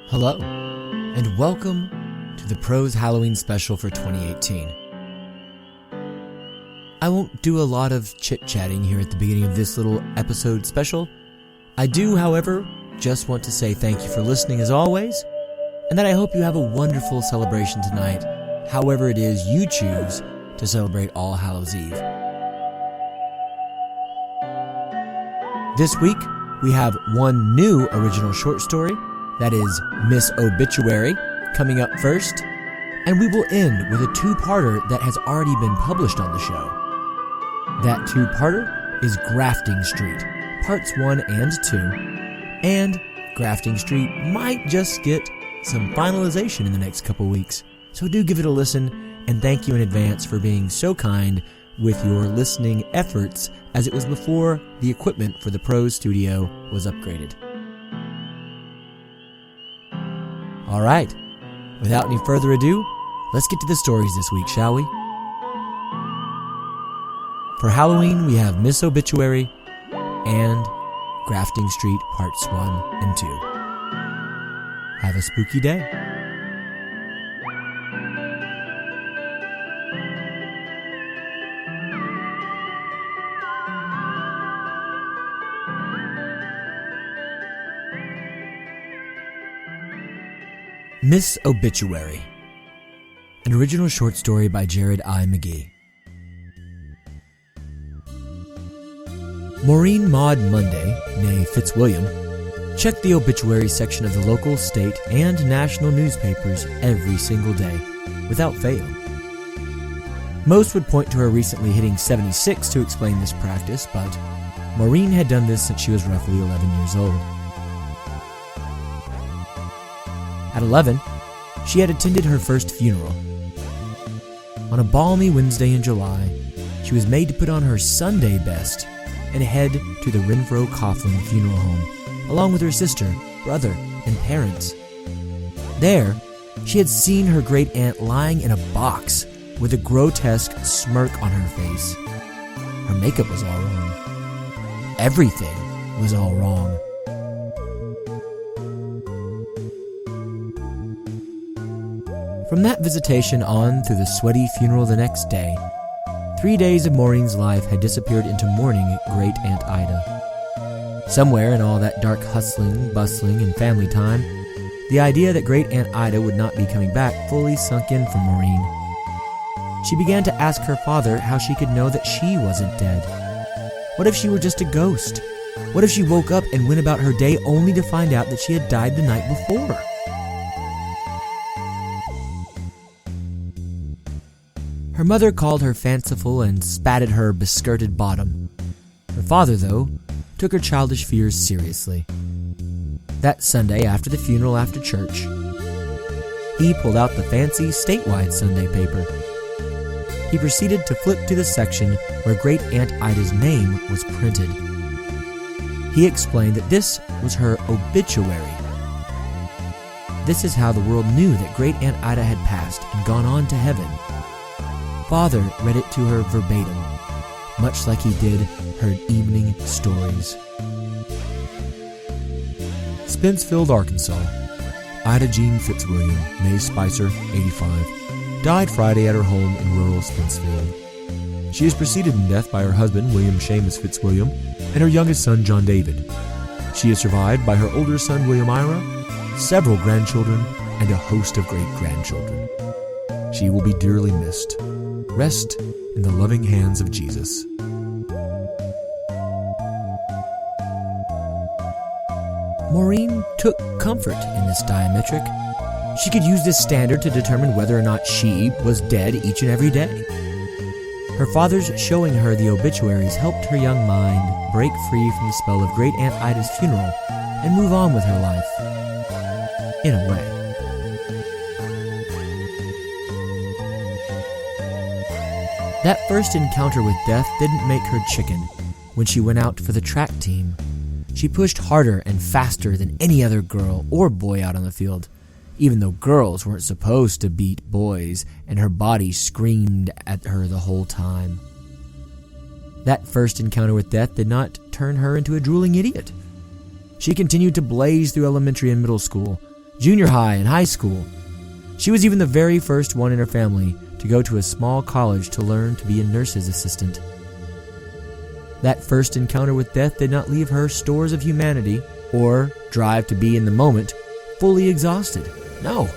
Hello, and welcome to the Pros Halloween special for 2018. I won't do a lot of chit-chatting here at the beginning of this little episode special. I do, however, just want to say thank you for listening as always, and that I hope you have a wonderful celebration tonight, however it is you choose to celebrate All Hallows Eve. This week, we have one new original short story, that is Miss Obituary, coming up first, and we will end with a two-parter that has already been published on the show. That two-parter is Grafting Street, parts 1 and 2, and Grafting Street might just get some finalization in the next couple weeks, so do give it a listen, and thank you in advance for being so kind with your listening efforts as it was before the equipment for the Pros studio was upgraded. Alright, without any further ado, let's get to the stories this week, shall we? For Halloween, we have Miss Obituary and Grafting Street Parts 1 and 2. Have a spooky day. Miss Obituary, an original short story by Jared I. McGee. Maureen Maud Monday, née Fitzwilliam, checked the obituary section of the local, state, and national newspapers every single day, without fail. Most would point to her recently hitting 76 to explain this practice, but Maureen had done this since she was roughly 11 years old. At 11, she had attended her first funeral. On a balmy Wednesday in July, she was made to put on her Sunday best and head to the Renfro Coughlin Funeral Home, along with her sister, brother, and parents. There, she had seen her great-aunt lying in a box with a grotesque smirk on her face. Her makeup was all wrong. Everything was all wrong. From that visitation on through the sweaty funeral the next day, 3 days of Maureen's life had disappeared into mourning Great Aunt Ida. Somewhere in all that dark hustling, bustling, and family time, the idea that Great Aunt Ida would not be coming back fully sunk in for Maureen. She began to ask her father how she could know that she wasn't dead. What if she were just a ghost? What if she woke up and went about her day only to find out that she had died the night before? Her mother called her fanciful and spat at her beskirted bottom. Her father, though, took her childish fears seriously. That Sunday after the funeral after church, he pulled out the fancy statewide Sunday paper. He proceeded to flip to the section where Great Aunt Ida's name was printed. He explained that this was her obituary. This is how the world knew that Great Aunt Ida had passed and gone on to heaven. Father read it to her verbatim, much like he did her evening stories. Spencefield, Arkansas. Ida Jean Fitzwilliam, née Spicer, 85, died Friday at her home in rural Spencefield. She is preceded in death by her husband, William Seamus Fitzwilliam, and her youngest son, John David. She is survived by her older son, William Ira, several grandchildren, and a host of great-grandchildren. She will be dearly missed. Rest in the loving hands of Jesus. Maureen took comfort in this diametric. She could use this standard to determine whether or not she was dead each and every day. Her father's showing her the obituaries helped her young mind break free from the spell of Great Aunt Ida's funeral and move on with her life. In a way. That first encounter with death didn't make her chicken. When she went out for the track team, she pushed harder and faster than any other girl or boy out on the field, even though girls weren't supposed to beat boys, and her body screamed at her the whole time. That first encounter with death did not turn her into a drooling idiot. She continued to blaze through elementary and middle school, junior high, and high school. She was even the very first one in her family to go to a small college to learn to be a nurse's assistant. That first encounter with death did not leave her stores of humanity or drive to be in the moment fully exhausted. No.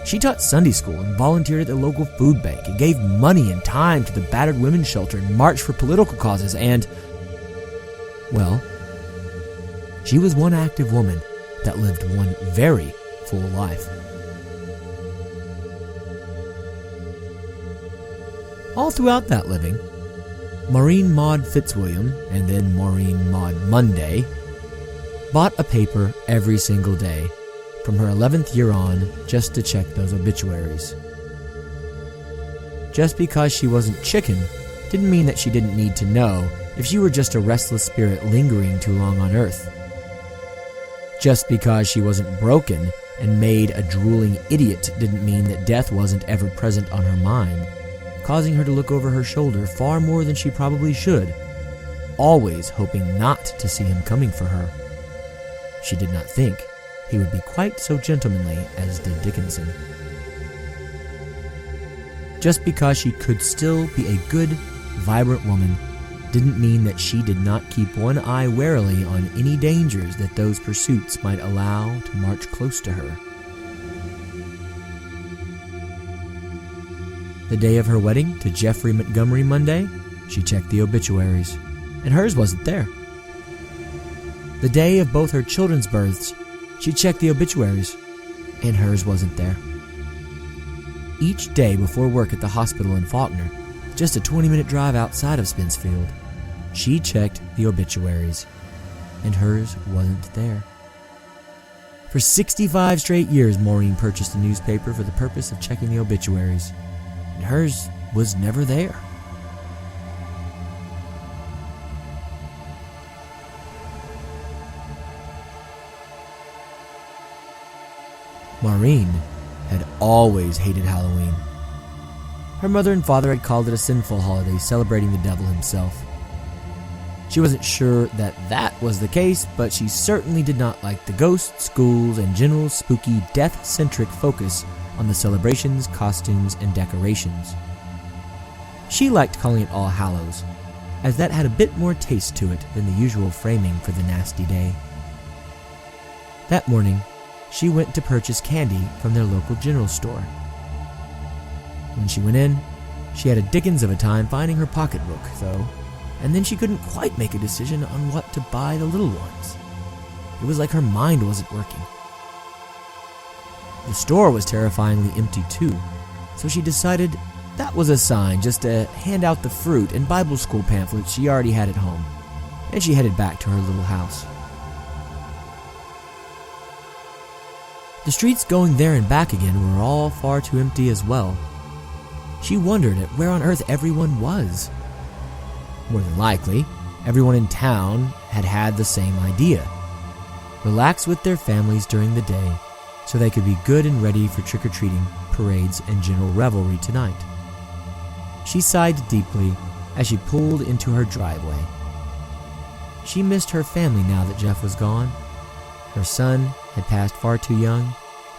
She taught Sunday school and volunteered at the local food bank and gave money and time to the battered women's shelter and marched for political causes and, well, she was one active woman that lived one very full life. All throughout that living, Maureen Maud Fitzwilliam, and then Maureen Maud Monday, bought a paper every single day from her 11th year on just to check those obituaries. Just because she wasn't chicken didn't mean that she didn't need to know if she were just a restless spirit lingering too long on Earth. Just because she wasn't broken and made a drooling idiot didn't mean that death wasn't ever present on her mind, causing her to look over her shoulder far more than she probably should, always hoping not to see him coming for her. She did not think he would be quite so gentlemanly as did Dickinson. Just because she could still be a good, vibrant woman didn't mean that she did not keep one eye warily on any dangers that those pursuits might allow to march close to her. The day of her wedding to Jeffrey Montgomery Monday, she checked the obituaries, and hers wasn't there. The day of both her children's births, she checked the obituaries, and hers wasn't there. Each day before work at the hospital in Faulkner, just a 20-minute drive outside of Spencefield, she checked the obituaries, and hers wasn't there. For 65 straight years, Maureen purchased a newspaper for the purpose of checking the obituaries, and hers was never there. Maureen had always hated Halloween. Her mother and father had called it a sinful holiday celebrating the devil himself. She wasn't sure that was the case, but she certainly did not like the ghosts, ghouls, and general spooky, death-centric focus on the celebrations, costumes, and decorations. She liked calling it All Hallows, as that had a bit more taste to it than the usual framing for the nasty day. That morning, she went to purchase candy from their local general store. When she went in, she had a dickens of a time finding her pocketbook, though, and then she couldn't quite make a decision on what to buy the little ones. It was like her mind wasn't working. The store was terrifyingly empty too, so she decided that was a sign just to hand out the fruit and Bible school pamphlets she already had at home, and she headed back to her little house. The streets going there and back again were all far too empty as well. She wondered at where on earth everyone was. More than likely, everyone in town had the same idea. Relax with their families during the day so they could be good and ready for trick-or-treating, parades, and general revelry tonight. She sighed deeply as she pulled into her driveway. She missed her family now that Jeff was gone. Her son had passed far too young,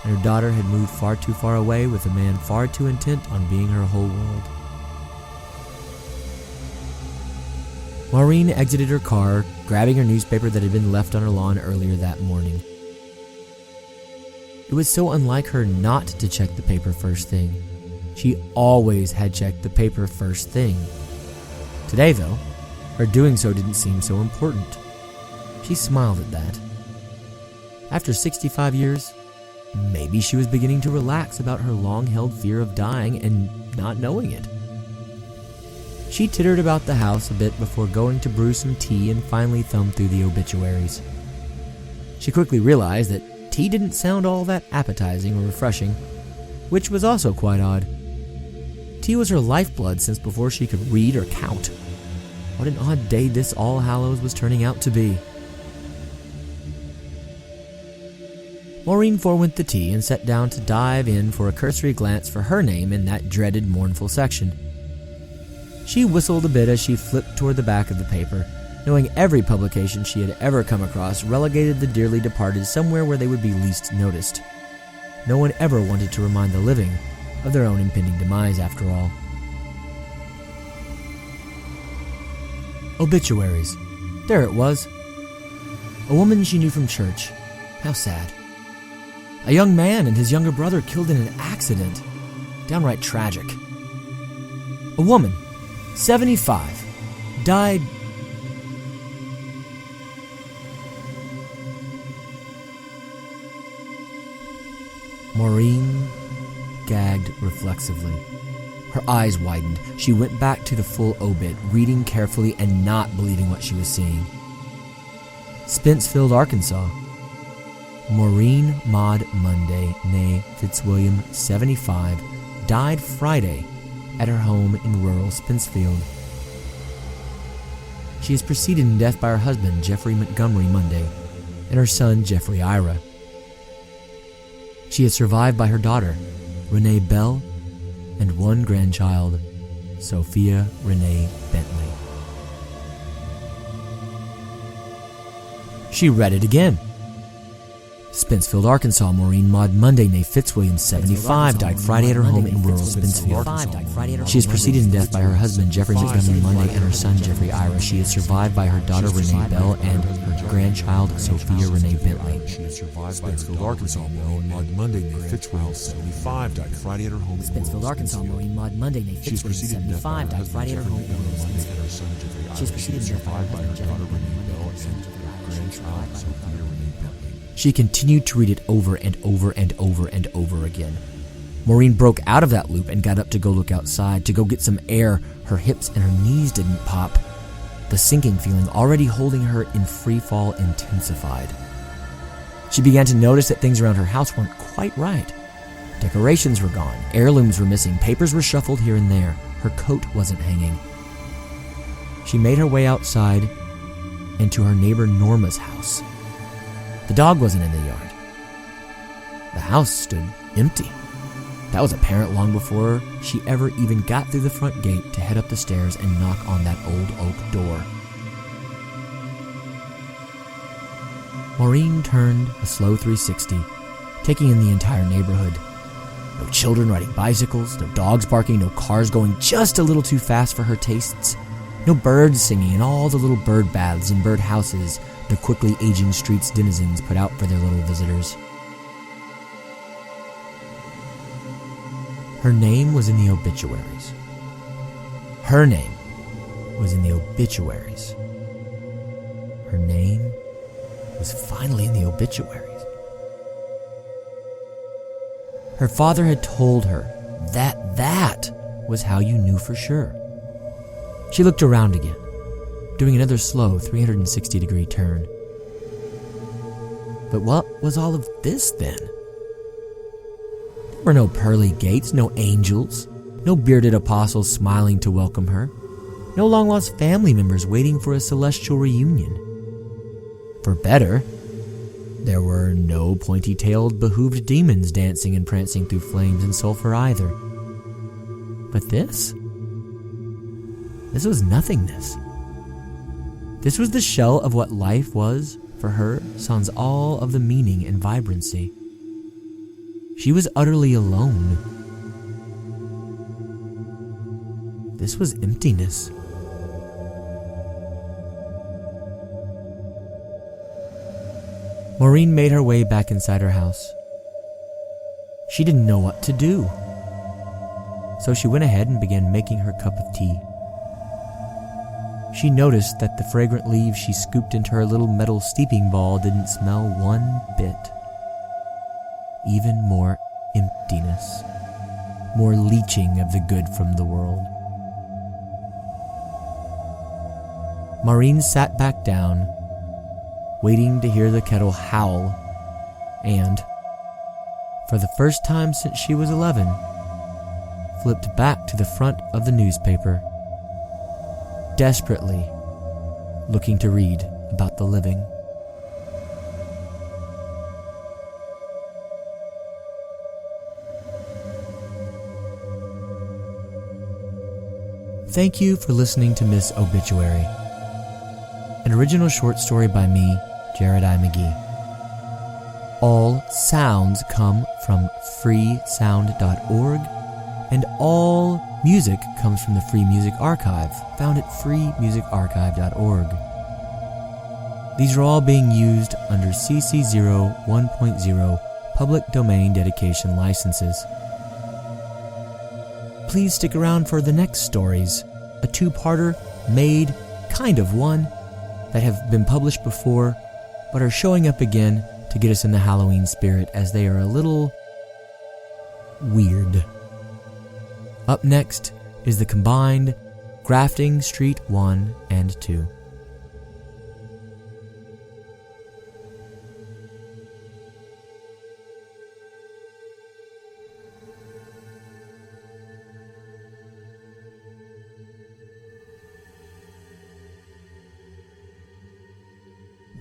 and her daughter had moved far too far away with a man far too intent on being her whole world. Maureen exited her car, grabbing her newspaper that had been left on her lawn earlier that morning. It was so unlike her not to check the paper first thing. She always had checked the paper first thing. Today, though, her doing so didn't seem so important. She smiled at that. After 65 years, maybe she was beginning to relax about her long-held fear of dying and not knowing it. She tittered about the house a bit before going to brew some tea and finally thumbed through the obituaries. She quickly realized that tea didn't sound all that appetizing or refreshing, which was also quite odd. Tea was her lifeblood since before she could read or count. What an odd day this All Hallows was turning out to be. Maureen forewent the tea and sat down to dive in for a cursory glance for her name in that dreaded mournful section. She whistled a bit as she flipped toward the back of the paper, knowing every publication she had ever come across relegated the dearly departed somewhere where they would be least noticed. No one ever wanted to remind the living of their own impending demise, after all. Obituaries. There it was. A woman she knew from church. How sad. A young man and his younger brother killed in an accident. Downright tragic. A woman, 75, died. Maureen gagged reflexively. Her eyes widened. She went back to the full obit, reading carefully and not believing what she was seeing. Spencefield, Arkansas. Maureen Maud Monday, née Fitzwilliam, 75, died Friday at her home in rural Spencefield. She is preceded in death by her husband, Jeffrey Montgomery Monday, and her son, Jeffrey Ira. She is survived by her daughter, Renee Bell, and one grandchild, Sophia Renee Bentley. She read it again. Spencefield, Arkansas. Maureen Maud Monday, née Fitzwilliam, 75, died Friday at her home in rural Spencefield. She is preceded in death by her husband, Jeffrey Montgomery Monday, and her son, Jeffrey Ira. She is survived by her daughter, Renee Bell, and her grandchild, Sophia Renee Bentley. She is survived by Spencefield, Arkansas. Maureen Maud Monday, née Fitzwilliam, 75, died Friday at her home in Spencefield, Arkansas. Maureen Maud Monday, née Fitzwilliam, 75, died Friday at her home in rural Spencefield. She is preceded in death by her husband, Jeffrey Renee Bell, and her grandchild, Sophia Renee Bentley. She continued to read it over and over and over and over again. Maureen broke out of that loop and got up to go look outside, to go get some air. Her hips and her knees didn't pop. The sinking feeling already holding her in free fall intensified. She began to notice that things around her house weren't quite right. Decorations were gone, heirlooms were missing, papers were shuffled here and there. Her coat wasn't hanging. She made her way outside and to her neighbor Norma's house. The dog wasn't in the yard. The house stood empty. That was apparent long before she ever even got through the front gate to head up the stairs and knock on that old oak door. Maureen turned a slow 360, taking in the entire neighborhood. No children riding bicycles, no dogs barking, no cars going just a little too fast for her tastes. No birds singing in all the little bird baths and bird houses the quickly aging street's denizens put out for their little visitors. Her name was in the obituaries. Her name was in the obituaries. Her name was finally in the obituaries. Her father had told her that was how you knew for sure. She looked around again, doing another slow 360-degree turn. But what was all of this then? There were no pearly gates, no angels, no bearded apostles smiling to welcome her, no long-lost family members waiting for a celestial reunion. For better, there were no pointy-tailed, behooved demons dancing and prancing through flames and sulfur either. But this was nothingness. This was the shell of what life was for her, sans all of the meaning and vibrancy. She was utterly alone. This was emptiness. Maureen made her way back inside her house. She didn't know what to do, so she went ahead and began making her cup of tea. She noticed that the fragrant leaves she scooped into her little metal steeping ball didn't smell one bit. Even more emptiness, more leaching of the good from the world. Maureen sat back down, waiting to hear the kettle howl, and, for the first time since she was 11, flipped back to the front of the newspaper, desperately looking to read about the living. Thank you for listening to Miss Obituary. original short story by me, Jared I. McGee. All sounds come from freesound.org, and all music comes from the Free Music Archive, found at freemusicarchive.org. These are all being used under CC 01.0 Public Domain Dedication licenses. Please stick around for the next stories, a two-parter made kind of one that have been published before but are showing up again to get us in the Halloween spirit as they are a little weird. Up next is the combined Grafting Street 1 and 2.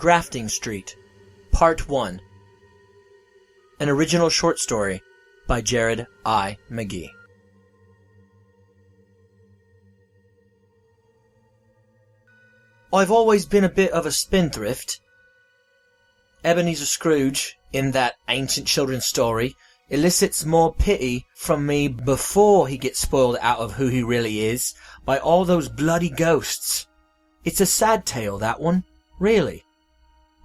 Grafting Street, Part 1. An original short story by Jared I. McGee. I've always been a bit of a spendthrift. Ebenezer Scrooge, in that ancient children's story, elicits more pity from me before he gets spoiled out of who he really is by all those bloody ghosts. It's a sad tale, that one, really.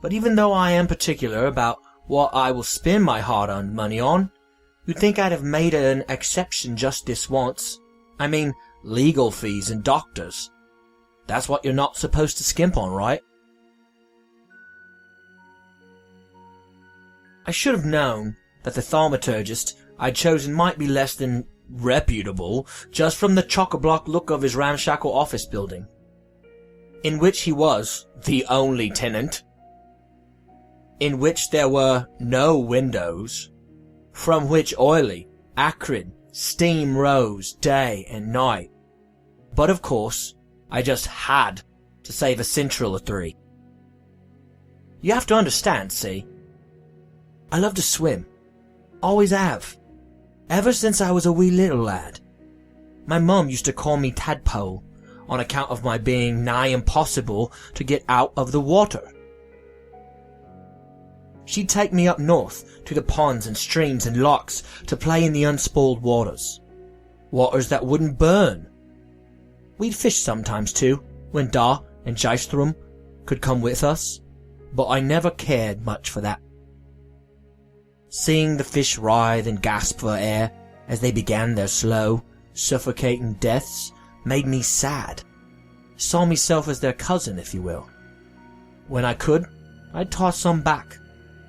But even though I am particular about what I will spend my hard-earned money on, you'd think I'd have made an exception just this once. I mean, legal fees and doctors. That's what you're not supposed to skimp on, right? I should have known that the thaumaturgist I'd chosen might be less than reputable just from the chock-a-block look of his ramshackle office building, in which he was the only tenant, in which there were no windows, from which oily, acrid steam rose day and night. But of course, I just had to save a central or three. You have to understand, see? I love to swim. Always have. Ever since I was a wee little lad. My mum used to call me Tadpole, on account of my being nigh impossible to get out of the water. She'd take me up north to the ponds and streams and lochs to play in the unspoiled waters. Waters that wouldn't burn. We'd fish sometimes too, when Da and Jystrom could come with us, but I never cared much for that. Seeing the fish writhe and gasp for air as they began their slow, suffocating deaths made me sad. Saw myself as their cousin, if you will. When I could, I'd toss some back,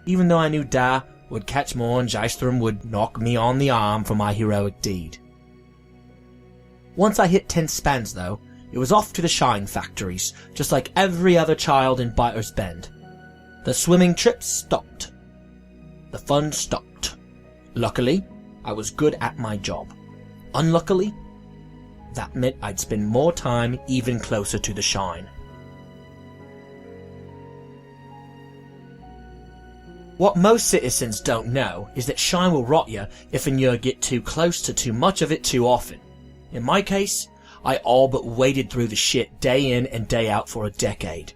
even though I knew Da would catch more and Jystrom would knock me on the arm for my heroic deed. Once I hit 10 spans, though, it was off to the shine factories, just like every other child in Biter's Bend. The swimming trips stopped. The fun stopped. Luckily, I was good at my job. Unluckily, that meant I'd spend more time even closer to the shine. What most citizens don't know is that shine will rot you if you get too close to too much of it too often. In my case, I all but waded through the shit day in and day out for a decade.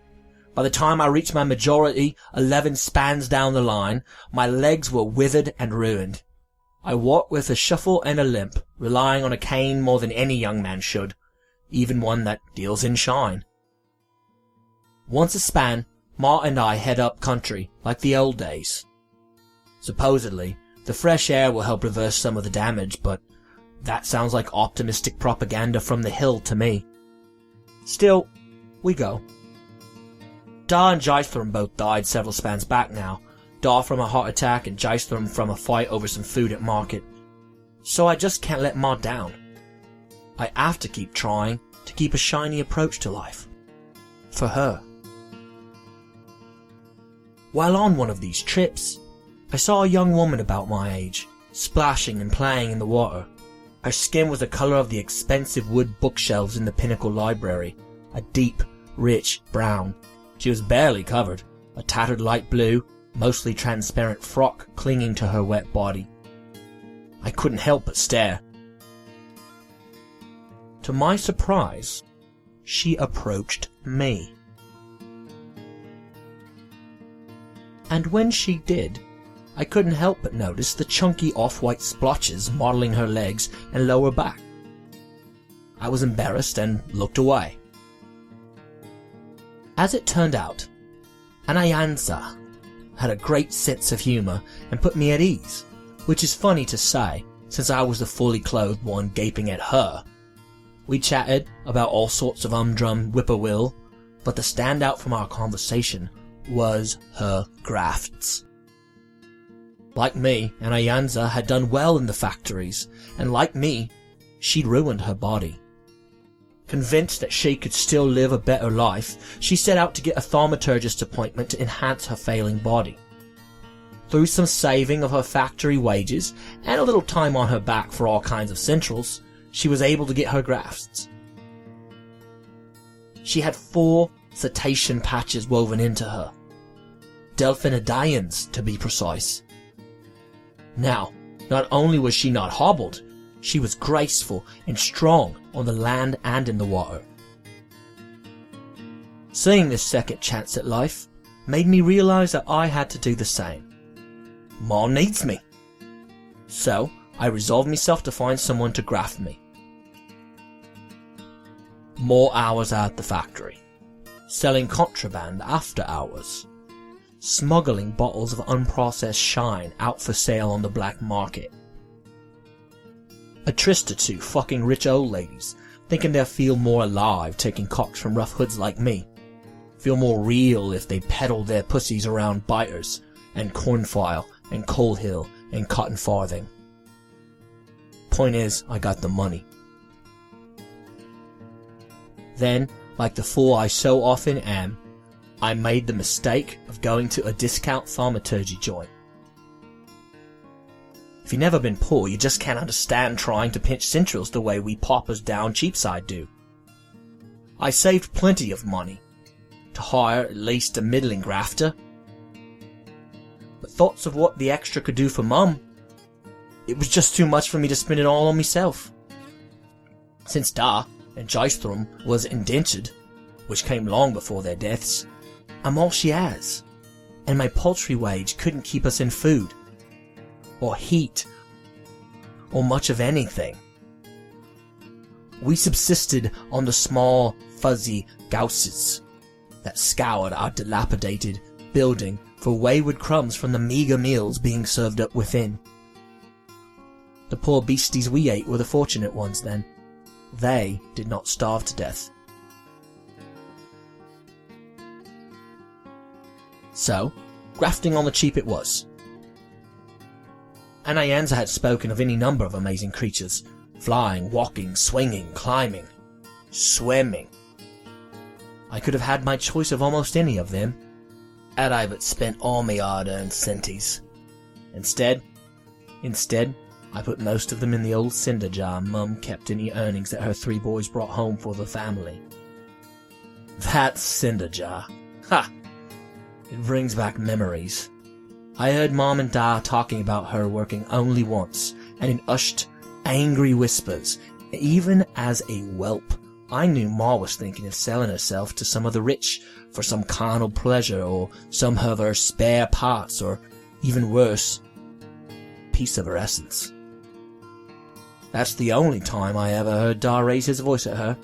By the time I reached my majority 11 spans down the line, my legs were withered and ruined. I walked with a shuffle and a limp, relying on a cane more than any young man should, even one that deals in shine. Once a span, Ma and I head up country, like the old days. Supposedly, the fresh air will help reverse some of the damage, but that sounds like optimistic propaganda from the hill to me. Still, we go. Da and Jystrom both died several spans back now, Da from a heart attack and Jystrom from a fight over some food at market. So I just can't let Ma down. I have to keep trying to keep a shiny approach to life. For her. While on one of these trips, I saw a young woman about my age, splashing and playing in the water. Her skin was the colour of the expensive wood bookshelves in the Pinnacle Library, a deep, rich brown. She was barely covered, a tattered light blue, mostly transparent frock clinging to her wet body. I couldn't help but stare. To my surprise, she approached me. And when she did, I couldn't help but notice the chunky off-white splotches modeling her legs and lower back. I was embarrassed and looked away. As it turned out, Anayansa had a great sense of humor and put me at ease, which is funny to say since I was the fully clothed one gaping at her. We chatted about all sorts of humdrum whippoorwill, but the standout from our conversation was her grafts. Like me, Anayansa had done well in the factories, and like me, she'd ruined her body. Convinced that she could still live a better life, she set out to get a thaumaturgist appointment to enhance her failing body. Through some saving of her factory wages and a little time on her back for all kinds of centrals, she was able to get her grafts. She had 4 cetacean patches woven into her. Delphinidians, to be precise. Now, not only was she not hobbled, she was graceful and strong on the land and in the water. Seeing this second chance at life made me realize that I had to do the same. Ma needs me. So, I resolved myself to find someone to graft me. More hours at the factory. Selling contraband after hours. Smuggling bottles of unprocessed shine out for sale on the black market. A tryst or two fucking rich old ladies, thinking they'll feel more alive taking cocks from rough hoods like me. Feel more real if they peddle their pussies around biters, and cornfile, and coal hill, and cotton farthing. Point is, I got the money. Then, like the fool I so often am, I made the mistake of going to a discount thaumaturgy joint. If you've never been poor, you just can't understand trying to pinch centrals the way we paupers down Cheapside do. I saved plenty of money to hire at least a middling grafter, but thoughts of what the extra could do for Mum, it was just too much for me to spend it all on myself. Since Da and Jystrom was indentured, which came long before their deaths, I'm all she has, and my paltry wage couldn't keep us in food, or heat, or much of anything. We subsisted on the small, fuzzy gouses that scoured our dilapidated building for wayward crumbs from the meager meals being served up within. The poor beasties we ate were the fortunate ones then. They did not starve to death. So, grafting on the cheap it was. Anayansa had spoken of any number of amazing creatures, flying, walking, swinging, climbing, swimming. I could have had my choice of almost any of them, had I but spent all my hard-earned centis. Instead, I put most of them in the old cinder jar Mum kept any earnings that her 3 boys brought home for the family. That cinder jar. Ha! It brings back memories. I heard Mom and Dad talking about her working only once, and in hushed, angry whispers. Even as a whelp, I knew Ma was thinking of selling herself to some of the rich for some carnal pleasure, or some of her spare parts, or even worse, piece of her essence. That's the only time I ever heard Da raise his voice at her.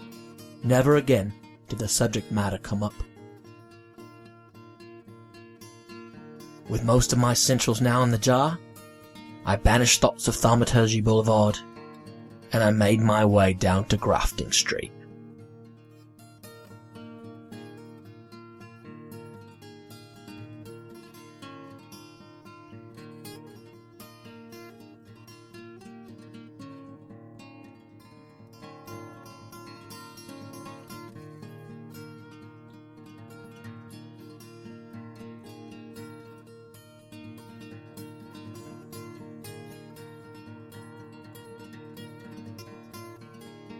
Never again did the subject matter come up. With most of my centrals now in the jar, I banished thoughts of Thaumaturgy Boulevard, and I made my way down to Grafting Street.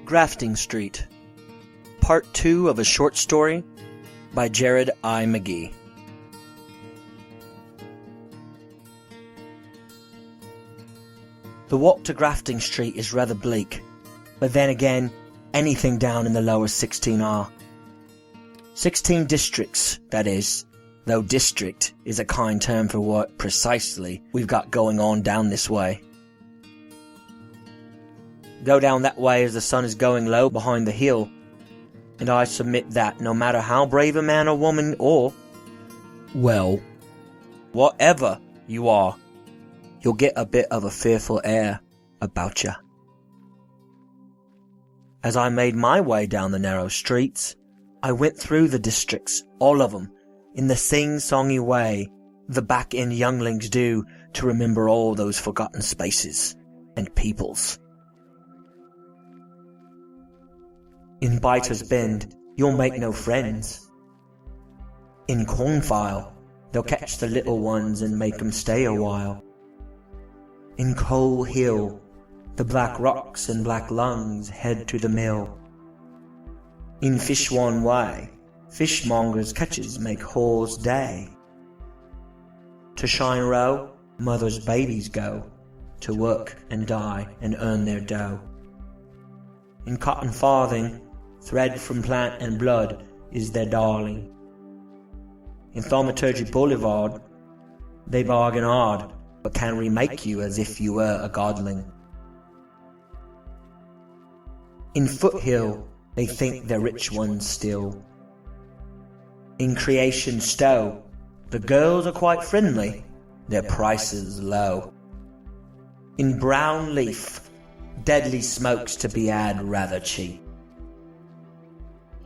Grafting Street, Part 2 of a short story by Jared I. McGee. The walk to Grafting Street is rather bleak, but then again, anything down in the lower 16R. 16 districts, that is, though district is a kind term for what precisely we've got going on down this way. Go down that way as the sun is going low behind the hill, and I submit that no matter how brave a man or woman or, well, whatever you are, you'll get a bit of a fearful air about you. As I made my way down the narrow streets, I went through the districts, all of them, in the sing-songy way the back-end younglings do to remember all those forgotten spaces and peoples. In Biter's Bend, you'll make no friends. In Cornfile, they'll catch the little ones and make 'em stay a while. In Coal Hill, the black rocks and black lungs head to the mill. In Fishwan Way, fishmongers' catches make whore's day. To Shine Row, mothers' babies go to work and die and earn their dough. In Cotton Farthing, thread from plant and blood is their darling. In Thaumaturgy Boulevard, they bargain hard, but can remake you as if you were a godling. In Foothill, they think they're rich ones still. In Creation Stowe, the girls are quite friendly, their prices low. In Brown Leaf, deadly smokes to be had rather cheap.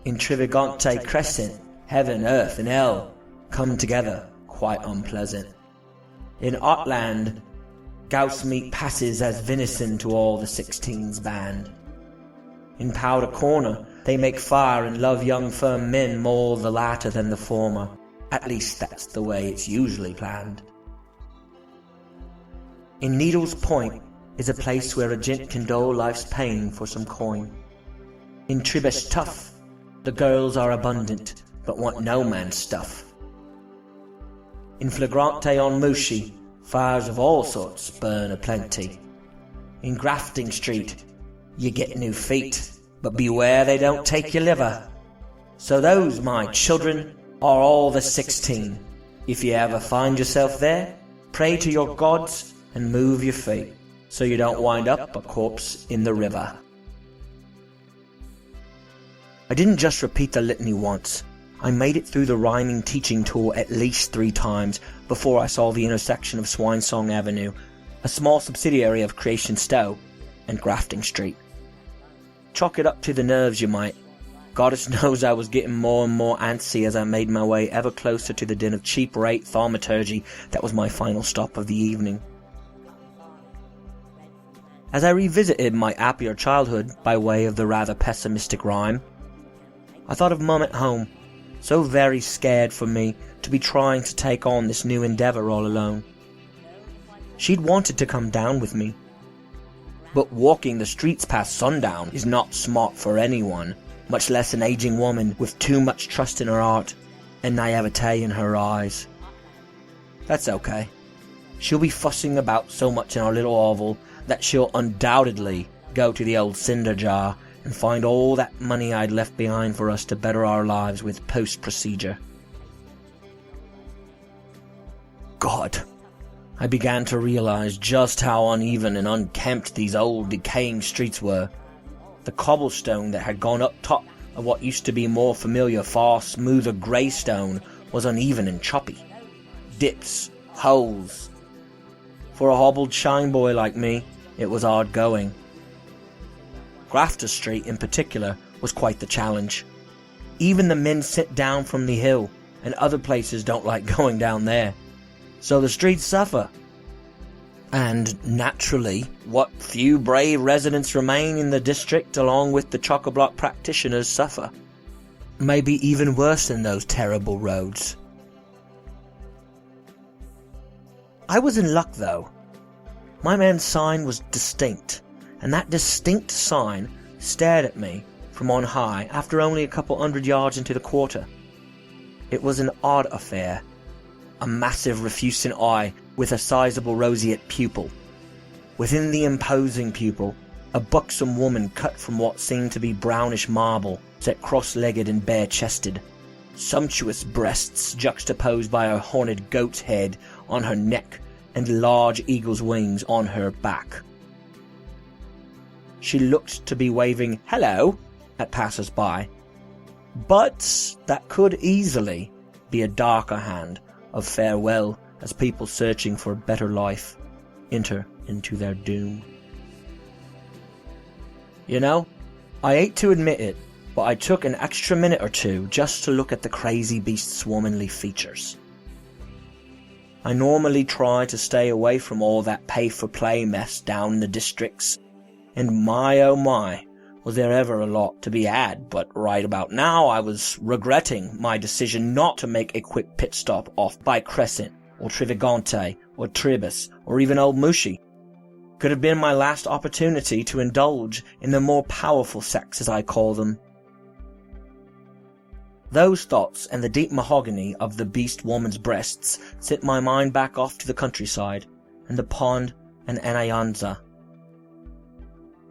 In Trivigante Crescent, heaven, earth, and hell come together quite unpleasant. In Otland, gouse meat passes as venison to all the 16's band. In Powder Corner, they make fire and love young firm men more the latter than the former. At least that's the way it's usually planned. In Needle's Point is a place where a gent can dole life's pain for some coin. In Tribesh Tuff, the girls are abundant, but want no man's stuff. In Flagrante on Mooshie, fires of all sorts burn aplenty. In Grafting Street, you get new feet, but beware they don't take your liver. So those, my children, are all the 16. If you ever find yourself there, pray to your gods and move your feet, so you don't wind up a corpse in the river. I didn't just repeat the litany once. I made it through the rhyming teaching tour at least 3 times before I saw the intersection of Swinesong Avenue, a small subsidiary of Creation Stowe, and Grafting Street. Chalk it up to the nerves you might. Goddess knows I was getting more and more antsy as I made my way ever closer to the den of cheap-rate thaumaturgy that was my final stop of the evening. As I revisited my happier childhood by way of the rather pessimistic rhyme, I thought of Mum at home, so very scared for me to be trying to take on this new endeavour all alone. She'd wanted to come down with me, but walking the streets past sundown is not smart for anyone, much less an aging woman with too much trust in her heart and naivete in her eyes. That's okay. She'll be fussing about so much in our little oval that she'll undoubtedly go to the old cinder jar and find all that money I'd left behind for us to better our lives with post-procedure. God, I began to realize just how uneven and unkempt these old decaying streets were. The cobblestone that had gone up top of what used to be more familiar, far smoother grey stone was uneven and choppy. Dips, holes. For a hobbled shine boy like me, it was hard going. Grafter Street in particular was quite the challenge. Even the men sent down from the hill, and other places don't like going down there. So the streets suffer. And naturally, what few brave residents remain in the district along with the chock-a-block practitioners suffer. Maybe even worse than those terrible roads. I was in luck though. My man's sign was distinct, and that distinct sign stared at me from on high after only a couple 100 yards into the quarter. It was an odd affair. A massive refusant eye with a sizable roseate pupil. Within the imposing pupil, a buxom woman cut from what seemed to be brownish marble, sat cross-legged and bare-chested. sumptuous breasts juxtaposed by a horned goat's head on her neck and large eagle's wings on her back. She looked to be waving hello at passers-by, but that could easily be a darker hand of farewell as people searching for a better life enter into their doom. You know, I hate to admit it, but I took an extra minute or two just to look at the crazy beast's womanly features. I normally try to stay away from all that pay-for-play mess down in the districts, and my oh my, was there ever a lot to be had, but right about now I was regretting my decision not to make a quick pit stop off by Crescent, or Trivigante, or Tribus, or even Old Mushy. Could have been my last opportunity to indulge in the more powerful sex, as I call them. Those thoughts and the deep mahogany of the beast woman's breasts sent my mind back off to the countryside, and the pond and Anayanza.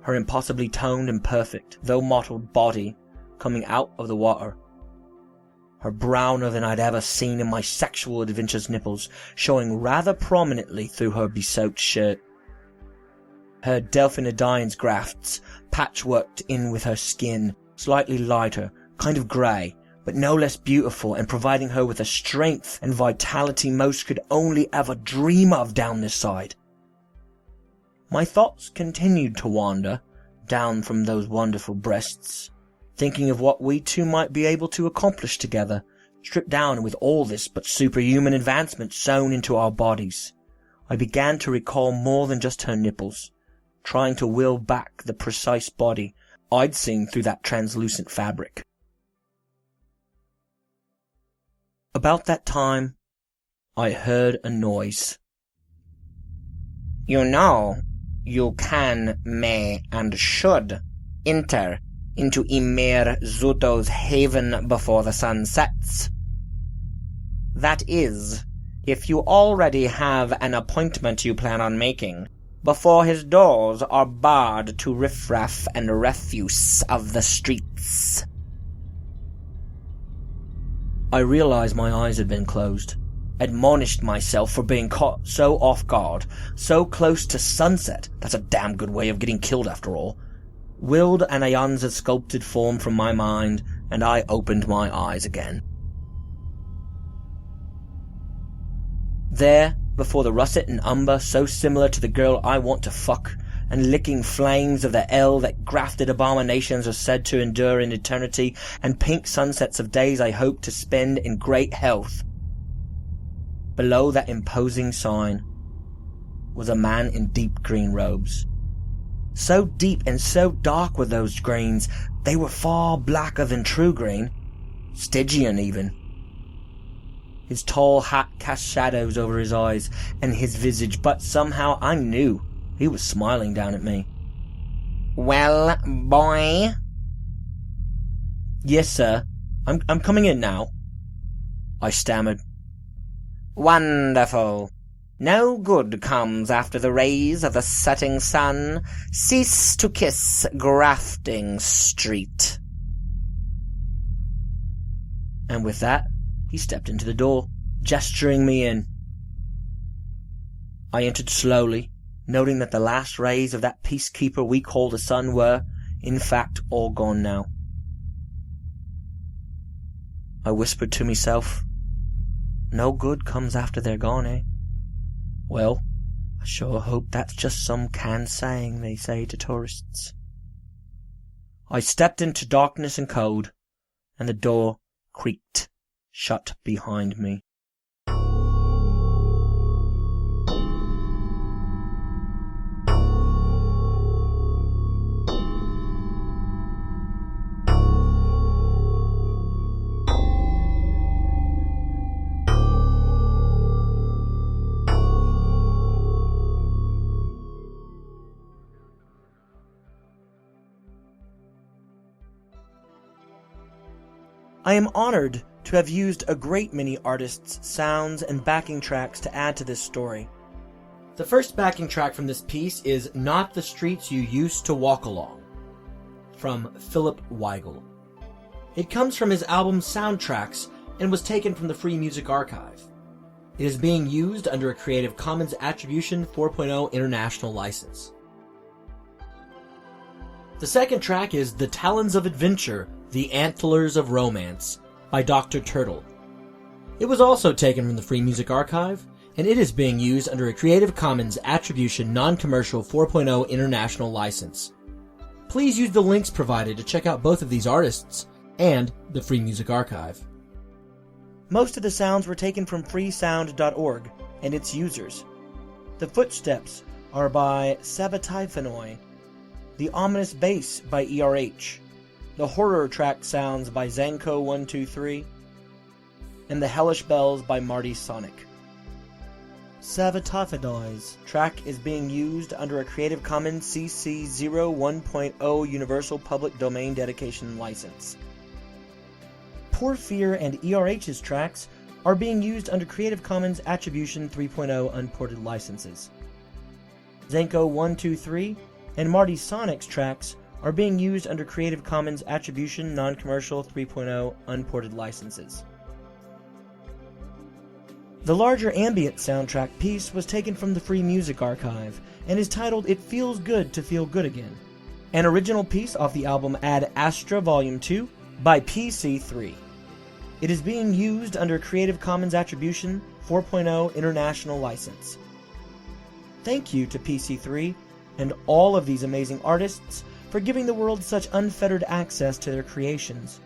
Her impossibly toned and perfect, though mottled body coming out of the water. Her browner than I'd ever seen in my sexual adventures nipples showing rather prominently through her besoaked shirt. Her Delphinidion's grafts patchworked in with her skin, slightly lighter, kind of grey, but no less beautiful and providing her with a strength and vitality most could only ever dream of down this side. My thoughts continued to wander down from those wonderful breasts, thinking of what we two might be able to accomplish together, stripped down with all this but superhuman advancement sewn into our bodies. I began to recall more than just her nipples, trying to will back the precise body I'd seen through that translucent fabric. About that time, I heard a noise. You know, you can, may, and should enter into Ymir Zuto's haven before the sun sets. That is, if you already have an appointment you plan on making, before his doors are barred to riffraff and refuse of the streets. I realized my eyes had been closed, admonished myself for being caught so off guard, so close to sunset. That's a damn good way of getting killed after all. Willed Anayanza's sculpted form from my mind, and I opened my eyes again. There, before the russet and umber so similar to the girl I want to fuck, and licking flames of the L that grafted abominations are said to endure in eternity, and pink sunsets of days I hope to spend in great health. Below that imposing sign was a man in deep green robes. So deep and so dark were those greens, they were far blacker than true green, Stygian even. His tall hat cast shadows over his eyes and his visage, but somehow I knew he was smiling down at me. "Well, boy?" "Yes, sir. I'm coming in now," I stammered. "Wonderful. No good comes after the rays of the setting sun. Cease to kiss Grafting Street." And with that, he stepped into the door, gesturing me in. I entered slowly, noting that the last rays of that peacekeeper we call the sun were, in fact, all gone now. I whispered to myself, "No good comes after they're gone, eh? Well, I sure hope that's just some canned saying they say to tourists." I stepped into darkness and cold, and the door creaked shut behind me. I am honored to have used a great many artists' sounds and backing tracks to add to this story. The first backing track from this piece is Not the Streets You Used to Walk Along, from Philip Weigel. It comes from his album Soundtracks and was taken from the Free Music Archive. It is being used under a Creative Commons Attribution 4.0 International License. The second track is The Talons of Adventure, The Antlers of Romance by Dr. Turtle. It was also taken from the Free Music Archive, and it is being used under a Creative Commons Attribution Non-Commercial 4.0 International License. Please use the links provided to check out both of these artists and the Free Music Archive. Most of the sounds were taken from freesound.org and its users. The footsteps are by Sabatyphonoi, The Ominous Bass by ERH, the horror track sounds by Zanko123, and the Hellish Bells by Marty Sonic. Sabatyphonoi's track is being used under a Creative Commons CC 01.0 Universal Public Domain Dedication License. Poor Fear and ERH's tracks are being used under Creative Commons Attribution 3.0 Unported Licenses. Zanko123 and Marty Sonic's tracks are being used under Creative Commons Attribution Non-Commercial 3.0 Unported Licenses. The larger ambient soundtrack piece was taken from the Free Music Archive and is titled It Feels Good to Feel Good Again, an original piece off the album Ad Astra Volume 2 by PC3. It is being used under Creative Commons Attribution 4.0 International License. Thank you to PC3 and all of these amazing artists for giving the world such unfettered access to their creations.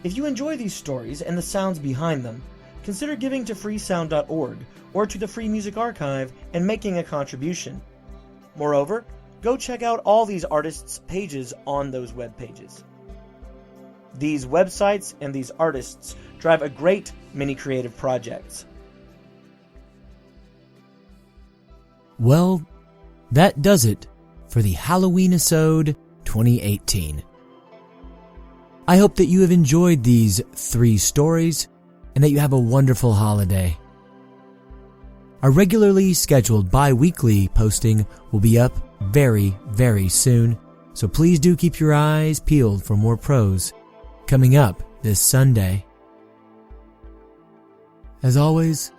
If you enjoy these stories and the sounds behind them, consider giving to freesound.org or to the Free Music Archive and making a contribution. Moreover, go check out all these artists' pages on those web pages. These websites and these artists drive a great many creative projects. Well, that does it for the Halloweenisode 2018. I hope that you have enjoyed these 3 stories and that you have a wonderful holiday. Our regularly scheduled bi-weekly posting will be up very, very soon, so please do keep your eyes peeled for more prose coming up this Sunday. As always,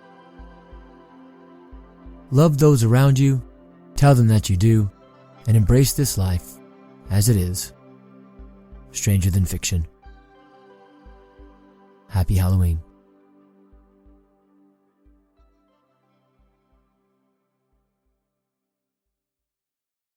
love those around you, tell them that you do, and embrace this life as it is, stranger than fiction. Happy Halloween.